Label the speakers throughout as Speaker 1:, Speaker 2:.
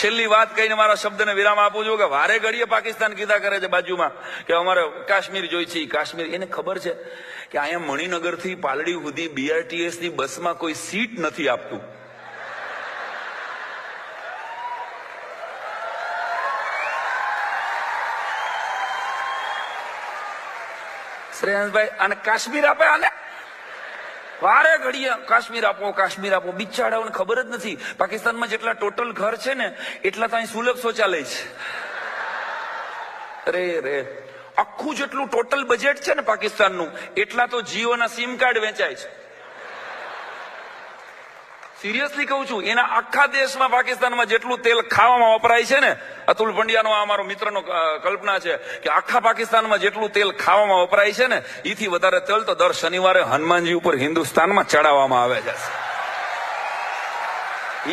Speaker 1: છેલ્લી વાત કહીને મારા શબ્દને વિરામ આપું છું કે વારે ઘડીએ પાકિસ્તાન કીધા કરે છે બાજુમાં કે અમારે કાશ્મીર જોઈ છે. કાશ્મીર એને ખબર છે કે અહીંયા મણિનગર થી પાલડી સુધી BRTS ની બસમાં કોઈ સીટ નથી આપતું. શ્રેયાંશભાઈ અને કાશ્મીર આપે આને વારે ઘડીએ કાશ્મીર આપો કાશ્મીર આપો. બિચારાઓને ખબર જ નથી પાકિસ્તાનમાં જેટલા ટોટલ ઘર છે ને એટલા તો અહીં સુલભ શૌચાલય છે. રે આખું જેટલું ટોટલ બજેટ છે ને પાકિસ્તાનનું એટલા તો જીઓના સિમ કાર્ડ વેચાય છે. સિરિયસલી કહું છું, એના આખા દેશમાં પાકિસ્તાનમાં જેટલું તેલ ખાવામાં વપરાય છે ને, અતુલ પંડ્યાનો અમારો મિત્રનો કલ્પના છે કે આખા પાકિસ્તાનમાં જેટલું તેલ ખાવામાં વપરાય છે ને એથી વધારે તેલ તો દર શનિવારે હનુમાનજી ઉપર હિન્દુસ્તાનમાં ચડાવવામાં આવે છે.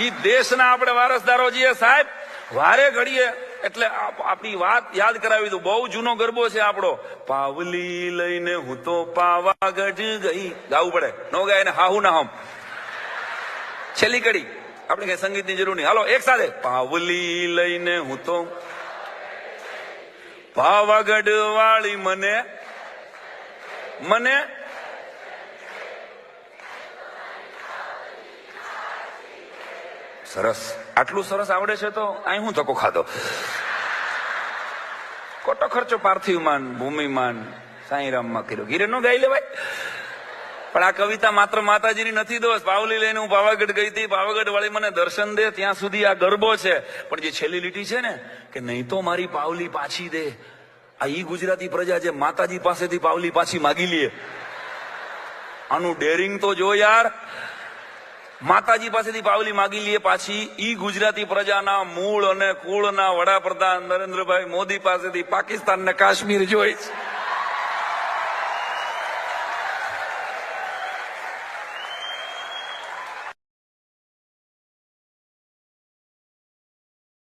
Speaker 1: ઈ દેશના આપણે વારસદારો છીએ સાહેબ. વારે ઘડીએ એટલે આપણી વાત યાદ કરાવી દઉં. બહુ જૂનો ગરબો છે આપણો, પાવલી લઈને હું તો પાવાગઢ ગઈ. ગાવું પડે, નો ગાય ને હાહુ ના હમ. છેલ્લી કડી આપણે કઈ સંગીતની જરૂર નહીં. હાલો એક સાથે, પાવલી લઈને હું તો પાવાગઢ વાળી મને મને સરસ. આટલું સરસ આવડે છે તો અહીં હું ધક્કો ખાધો. ખોટો ખર્ચો પાર્થિવમાન ભૂમિમાન સાંઈરામમાં કર્યો. ગીરે નો ગાઈ લેવાય. પણ આ કવિતા માત્ર માતાજીની નથી દોસ્ત. પાવલી લઈને હું પાવાગઢ ગઈ હતી, પાવાગઢ વાળી મને દર્શન દે, ત્યાં સુધી આ ગરબો છે. પણ જે છેલ્લી લીટી છે ને કે નહીં તો મારી પાવલી પાછી દે, આ ઈ ગુજરાતી પ્રજા જે માતાજી પાસેથી પાવલી પાછી માગી લે. આનું ડેરિંગ તો જો યાર. માતાજી પાસેથી પાવલી માગી લે પાછી. ઈ ગુજરાતી પ્રજાના મૂળ અને કુળના વડાપ્રધાન નરેન્દ્રભાઈ મોદી પાસેથી પાકિસ્તાન ને કાશ્મીર જોઈ છે.